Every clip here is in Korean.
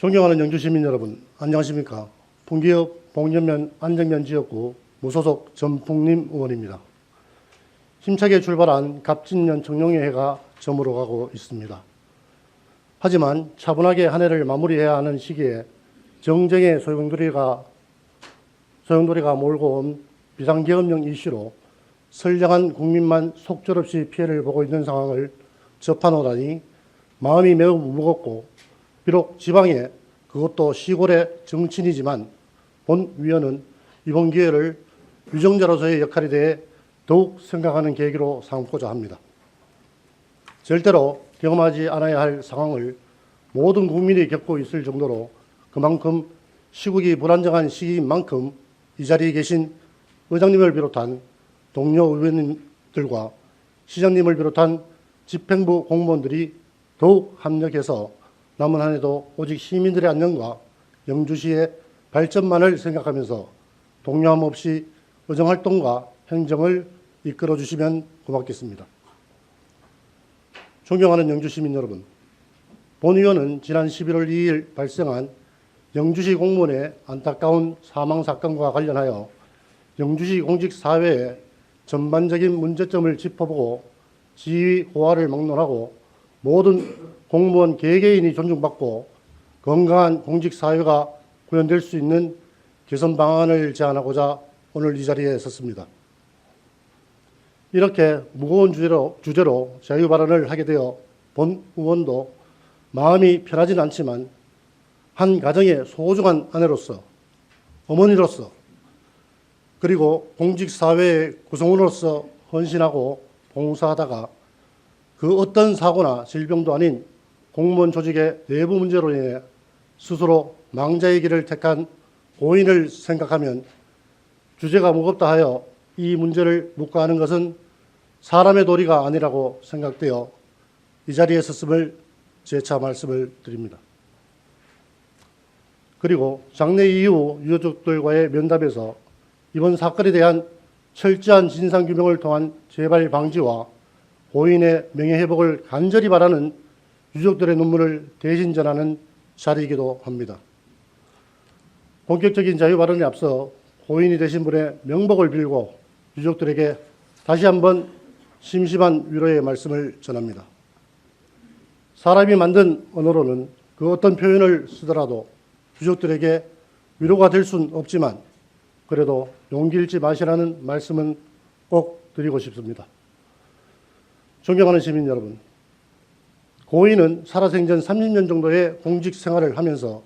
존경하는 영주 시민 여러분, 안녕하십니까? 풍기업 봉전면 안정면 지역구 무소속 전풍림 의원입니다. 힘차게 출발한 갑진년 청룡회가 저물어 가고 있습니다. 하지만 차분하게 한 해를 마무리해야 하는 시기에 정쟁의 소용돌이가 몰고 온 비상계엄령 이슈로 선량한 국민만 속절없이 피해를 보고 있는 상황을 접하노라니 마음이 매우 무겁고, 비록 지방에, 그것도 시골의 정치인이지만 본 위원은 이번 기회를 유정자로서의 역할에 대해 더욱 생각하는 계기로 삼고자 합니다. 절대로 경험하지 않아야 할 상황을 모든 국민이 겪고 있을 정도로 그만큼 시국이 불안정한 시기인 만큼 이 자리에 계신 의장님을 비롯한 동료 의원님들과 시장님을 비롯한 집행부 공무원들이 더욱 합력해서 남은 한 해도 오직 시민들의 안녕과 영주시의 발전만을 생각하면서 동요함 없이 의정활동과 행정을 이끌어 주시면 고맙겠습니다. 존경하는 영주시민 여러분, 본 의원은 지난 11월 2일 발생한 영주시 공무원의 안타까운 사망 사건과 관련하여 영주시 공직사회의 전반적인 문제점을 짚어보고 지위 고하를 막론하고 모든 공무원 개개인이 존중받고 건강한 공직사회가 구현될 수 있는 개선 방안을 제안하고자 오늘 이 자리에 섰습니다. 이렇게 무거운 주제로 자유발언을 하게 되어 본 의원도 마음이 편하지는 않지만 한 가정의 소중한 아내로서, 어머니로서, 그리고 공직사회의 구성원으로서 헌신하고 봉사하다가 그 어떤 사고나 질병도 아닌 공무원 조직의 내부 문제로 인해 스스로 망자의 길을 택한 고인을 생각하면 주제가 무겁다 하여 이 문제를 묵과하는 것은 사람의 도리가 아니라고 생각되어 이 자리에 섰음을 재차 말씀을 드립니다. 그리고 장례 이후 유족들과의 면담에서 이번 사건에 대한 철저한 진상규명을 통한 재발 방지와 고인의 명예회복을 간절히 바라는 유족들의 눈물을 대신 전하는 자리이기도 합니다. 본격적인 자유 발언에 앞서 고인이 되신 분의 명복을 빌고 유족들에게 다시 한번 심심한 위로의 말씀을 전합니다. 사람이 만든 언어로는 그 어떤 표현을 쓰더라도 유족들에게 위로가 될 수는 없지만 그래도 용기 잃지 마시라는 말씀은 꼭 드리고 싶습니다. 존경하는 시민 여러분, 고인은 살아생전 30년 정도의 공직 생활을 하면서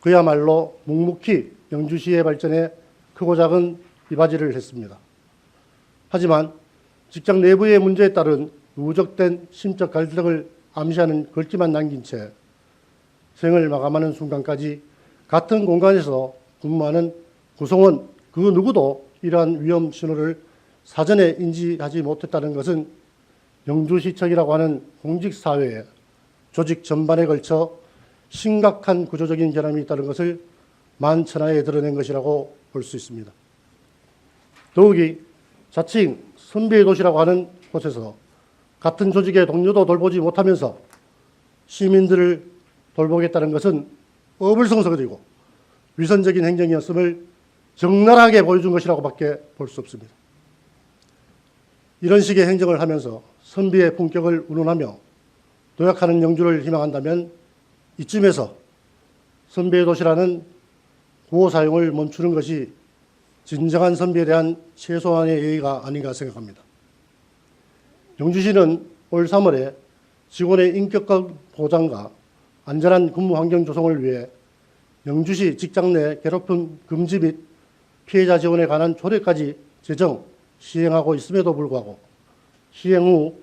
그야말로 묵묵히 영주시의 발전에 크고 작은 이바지를 했습니다. 하지만 직장 내부의 문제에 따른 누적된 심적 갈등을 암시하는 글귀만 남긴 채 생을 마감하는 순간까지 같은 공간에서 근무하는 구성원 그 누구도 이러한 위험 신호를 사전에 인지하지 못했다는 것은 영주시청이라고 하는 공직사회에 조직 전반에 걸쳐 심각한 구조적인 결함이 있다는 것을 만천하에 드러낸 것이라고 볼 수 있습니다. 더욱이 자칭 선비의 도시라고 하는 곳에서 같은 조직의 동료도 돌보지 못하면서 시민들을 돌보겠다는 것은 어불성설이고 위선적인 행정이었음을 적나라하게 보여준 것이라고밖에 볼 수 없습니다. 이런 식의 행정을 하면서 선비의 품격을 운운하며 도약하는 영주를 희망한다면 이쯤에서 선비의 도시라는 구호 사용을 멈추는 것이 진정한 선비에 대한 최소한의 예의가 아닌가 생각합니다. 영주시는 올 3월에 직원의 인격적 보장과 안전한 근무 환경 조성을 위해 영주시 직장 내 괴롭힘 금지 및 피해자 지원에 관한 조례까지 제정, 시행하고 있음에도 불구하고 시행 후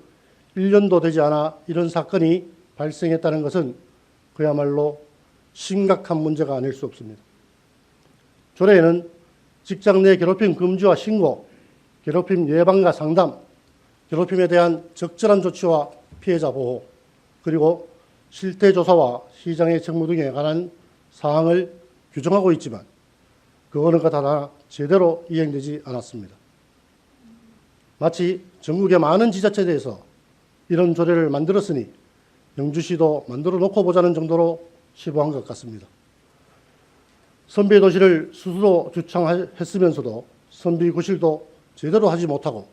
1년도 되지 않아 이런 사건이 발생했다는 것은 그야말로 심각한 문제가 아닐 수 없습니다. 조례에는 직장 내 괴롭힘 금지와 신고, 괴롭힘 예방과 상담, 괴롭힘에 대한 적절한 조치와 피해자 보호, 그리고 실태 조사와 시장의 책무 등에 관한 사항을 규정하고 있지만 그 어느 것 하나 제대로 이행되지 않았습니다. 마치 전국의 많은 지자체에서 이런 조례를 만들었으니 영주시도 만들어 놓고 보자는 정도로 시보한 것 같습니다. 선비 도시를 스스로 주창했으면서도 선비 구실도 제대로 하지 못하고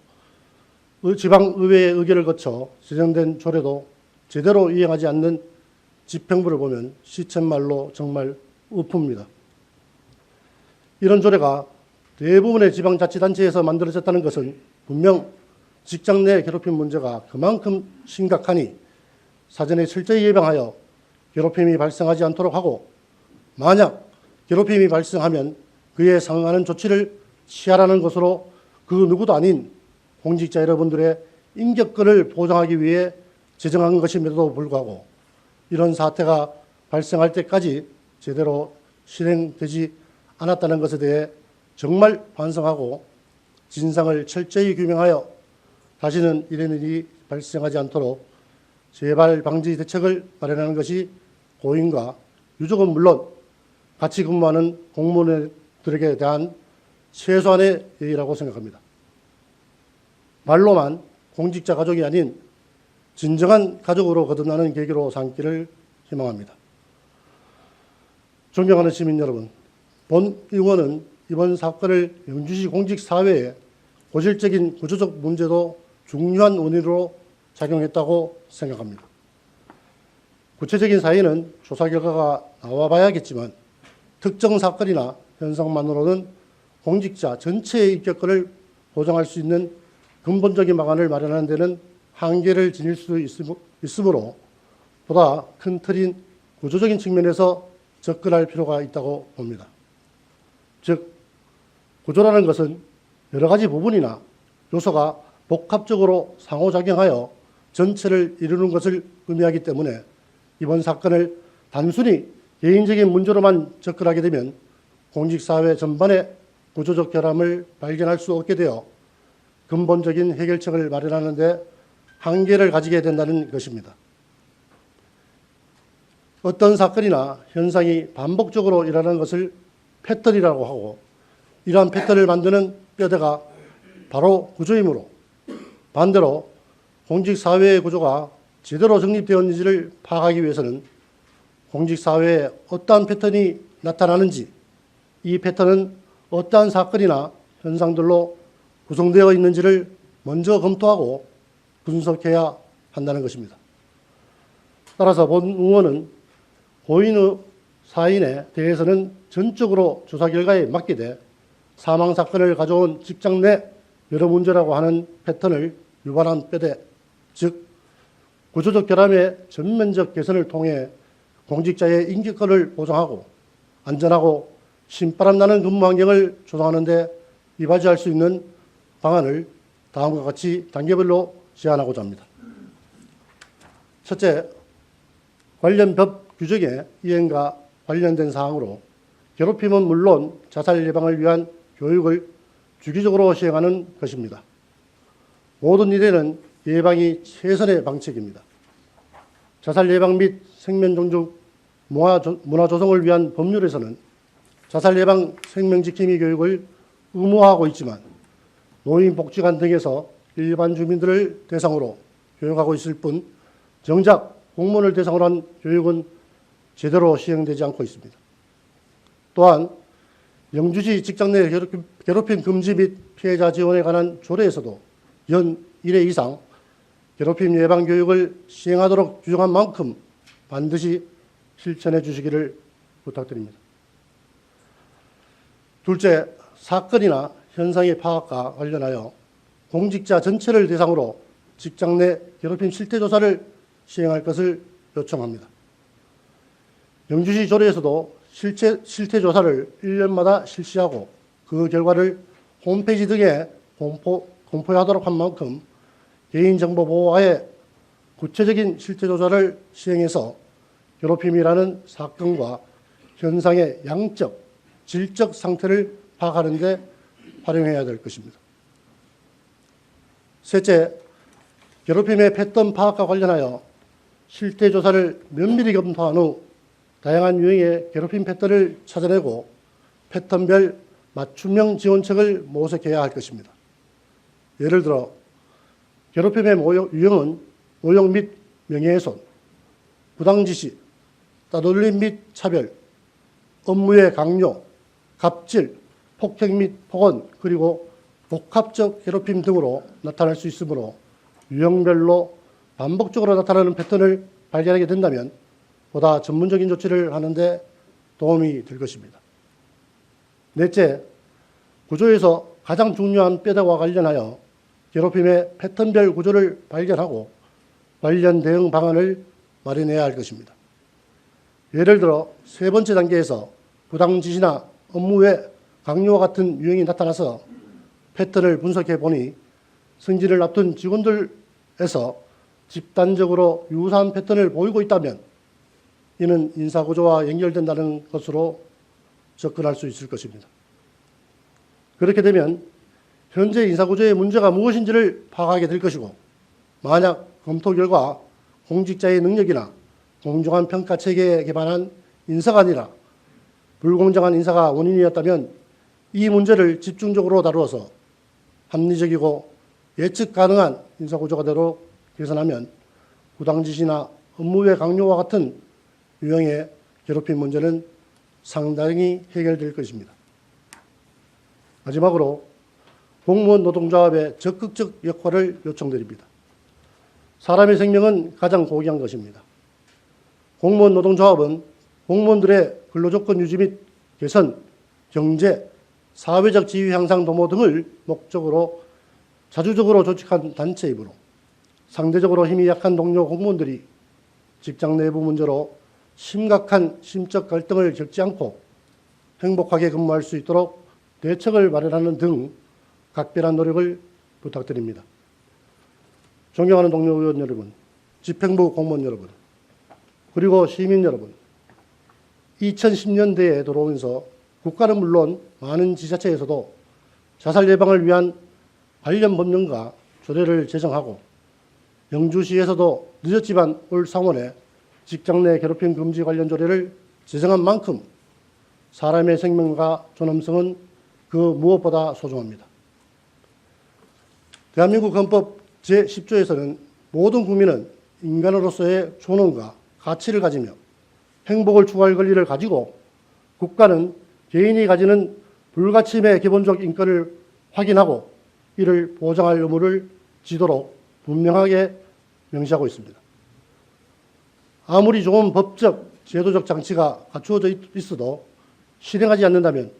지방의회의 의결을 거쳐 제정된 조례도 제대로 이행하지 않는 집행부를 보면 시쳇말로 정말 우프입니다. 이런 조례가 대부분의 지방자치단체에서 만들어졌다는 것은 분명 직장 내 괴롭힘 문제가 그만큼 심각하니 사전에 철저히 예방하여 괴롭힘이 발생하지 않도록 하고, 만약 괴롭힘이 발생하면 그에 상응하는 조치를 취하라는 것으로 그 누구도 아닌 공직자 여러분들의 인격권을 보장하기 위해 제정한 것임에도 불구하고 이런 사태가 발생할 때까지 제대로 실행되지 않았다는 것에 대해 정말 반성하고 진상을 철저히 규명하여 다시는 이런 일이 발생하지 않도록 재발 방지 대책을 마련하는 것이 고인과 유족은 물론 같이 근무하는 공무원들에게 대한 최소한의 예의라고 생각합니다. 말로만 공직자 가족이 아닌 진정한 가족으로 거듭나는 계기로 삼기를 희망합니다. 존경하는 시민 여러분, 본 의원은 이번 사건을 영주시 공직사회의 고질적인 구조적 문제도 중요한 원인으로 작용했다고 생각합니다. 구체적인 사인은 조사 결과가 나와봐야겠지만 특정 사건이나 현상만으로는 공직자 전체의 인격권을 보장할 수 있는 근본적인 방안을 마련하는 데는 한계를 지닐 수 있으므로 보다 큰 틀인 구조적인 측면에서 접근할 필요가 있다고 봅니다. 즉, 구조라는 것은 여러 가지 부분이나 요소가 복합적으로 상호작용하여 전체를 이루는 것을 의미하기 때문에 이번 사건을 단순히 개인적인 문제로만 접근하게 되면 공직사회 전반의 구조적 결함을 발견할 수 없게 되어 근본적인 해결책을 마련하는 데 한계를 가지게 된다는 것입니다. 어떤 사건이나 현상이 반복적으로 일어나는 것을 패턴이라고 하고, 이러한 패턴을 만드는 뼈대가 바로 구조이므로 반대로 공직사회의 구조가 제대로 정립되었는지를 파악하기 위해서는 공직사회에 어떠한 패턴이 나타나는지, 이 패턴은 어떠한 사건이나 현상들로 구성되어 있는지를 먼저 검토하고 분석해야 한다는 것입니다. 따라서 본 의원은 고인의 사인에 대해서는 전적으로 조사 결과에 맡기되 사망 사건을 가져온 직장 내 여러 문제라고 하는 패턴을 유발한 뼈대, 즉 구조적 결함의 전면적 개선을 통해 공직자의 인격권을 보장하고 안전하고 신바람나는 근무 환경을 조성하는 데 이바지할 수 있는 방안을 다음과 같이 단계별로 제안하고자 합니다. 첫째, 관련 법 규정의 이행과 관련된 사항으로 괴롭힘은 물론 자살 예방을 위한 교육을 주기적으로 시행하는 것입니다. 모든 일에는 예방이 최선의 방책입니다. 자살 예방 및 생명 존중, 문화 조성을 위한 법률에서는 자살 예방 생명 지킴이 교육을 의무화하고 있지만 노인복지관 등에서 일반 주민들을 대상으로 교육하고 있을 뿐 정작 공무원을 대상으로 한 교육은 제대로 시행되지 않고 있습니다. 또한 영주시 직장 내 괴롭힘 금지 및 피해자 지원에 관한 조례에서도 연 1회 이상 괴롭힘 예방 교육을 시행하도록 규정한 만큼 반드시 실천해 주시기를 부탁드립니다. 둘째, 사건이나 현상의 파악과 관련하여 공직자 전체를 대상으로 직장 내 괴롭힘 실태조사를 시행할 것을 요청합니다. 영주시 조례에서도 실태조사를 1년마다 실시하고 그 결과를 홈페이지 등에 공포하도록 한 만큼 개인정보 보호와의 구체적인 실태조사를 시행해서 괴롭힘이라는 사건과 현상의 양적, 질적 상태를 파악하는 데 활용해야 될 것입니다. 셋째, 괴롭힘의 패턴 파악과 관련하여 실태조사를 면밀히 검토한 후 다양한 유형의 괴롭힘 패턴을 찾아내고 패턴별 맞춤형 지원책을 모색해야 할 것입니다. 예를 들어 괴롭힘의 유형은 모욕 및 명예훼손, 부당지시, 따돌림 및 차별, 업무의 강요, 갑질, 폭행 및 폭언, 그리고 복합적 괴롭힘 등으로 나타날 수 있으므로 유형별로 반복적으로 나타나는 패턴을 발견하게 된다면 보다 전문적인 조치를 하는 데 도움이 될 것입니다. 넷째, 구조에서 가장 중요한 뼈대와 관련하여 괴롭힘의 패턴별 구조를 발견하고 관련 대응 방안을 마련해야 할 것입니다. 예를 들어 세 번째 단계에서 부당 지시나 업무 외 강요와 같은 유형이 나타나서 패턴을 분석해 보니 승진을 앞둔 직원들에서 집단적으로 유사한 패턴을 보이고 있다면 이는 인사구조와 연결된다는 것으로 접근할 수 있을 것입니다. 그렇게 되면 현재 인사구조의 문제가 무엇인지를 파악하게 될 것이고, 만약 검토 결과 공직자의 능력이나 공정한 평가 체계에 기반한 인사가 아니라 불공정한 인사가 원인이었다면 이 문제를 집중적으로 다루어서 합리적이고 예측 가능한 인사구조가 되도록 개선하면 부당지시나 업무 외 강요와 같은 유형의 괴롭힘 문제는 상당히 해결될 것입니다. 마지막으로 공무원 노동조합의 적극적 역할을 요청드립니다. 사람의 생명은 가장 고귀한 것입니다. 공무원 노동조합은 공무원들의 근로조건 유지 및 개선, 경제, 사회적 지위 향상 도모 등을 목적으로 자주적으로 조직한 단체이므로 상대적으로 힘이 약한 동료 공무원들이 직장 내부 문제로 심각한 심적 갈등을 겪지 않고 행복하게 근무할 수 있도록 대책을 마련하는 등 각별한 노력을 부탁드립니다. 존경하는 동료 의원 여러분, 집행부 공무원 여러분, 그리고 시민 여러분, 2010년대에 들어오면서 국가는 물론 많은 지자체에서도 자살 예방을 위한 관련 법령과 조례를 제정하고 영주시에서도 늦었지만 올 상원에 직장 내 괴롭힘 금지 관련 조례를 제정한 만큼 사람의 생명과 존엄성은 그 무엇보다 소중합니다. 대한민국 헌법 제10조에서는 모든 국민은 인간으로서의 존엄과 가치를 가지며 행복을 추구할 권리를 가지고 국가는 개인이 가지는 불가침의 기본적 인권을 확인하고 이를 보장할 의무를 지도록 분명하게 명시하고 있습니다. 아무리 좋은 법적, 제도적 장치가 갖추어져 있어도 실행하지 않는다면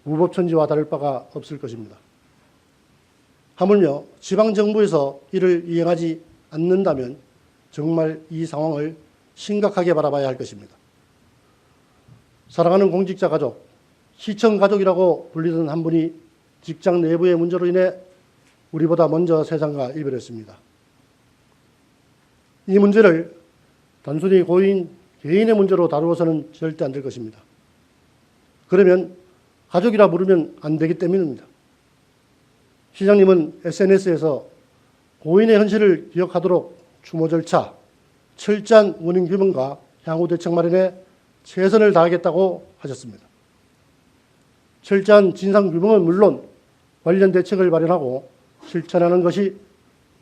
무법천지와 다를 바가 없을 것입니다. 하물며 지방정부에서 이를 이행하지 않는다면 정말 이 상황을 심각하게 바라봐야 할 것입니다. 사랑하는 공직자 가족, 시청 가족이라고 불리던 한 분이 직장 내부의 문제로 인해 우리보다 먼저 세상과 이별했습니다. 이 문제를 단순히 고인, 개인의 문제로 다루어서는 절대 안 될 것입니다. 그러면 가족이라 부르면 안 되기 때문입니다. 시장님은 SNS에서 고인의 현실을 기억하도록 추모 절차, 철저한 원인 규명과 향후 대책 마련에 최선을 다하겠다고 하셨습니다. 철저한 진상 규명은 물론 관련 대책을 마련하고 실천하는 것이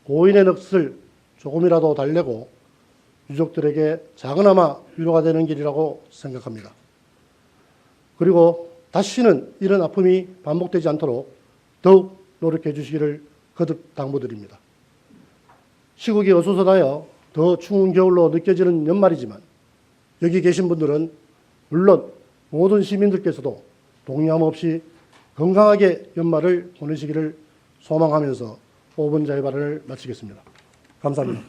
고인의 넋을 조금이라도 달래고 유족들에게 작은아마 위로가 되는 길이라고 생각합니다. 그리고 다시는 이런 아픔이 반복되지 않도록 더욱 노력해 주시기를 거듭 당부드립니다. 시국이 어수선하여 더 추운 겨울로 느껴지는 연말이지만 여기 계신 분들은 물론 모든 시민들께서도 동요함 없이 건강하게 연말을 보내시기를 소망하면서 5분 자유 발언을 마치겠습니다. 감사합니다.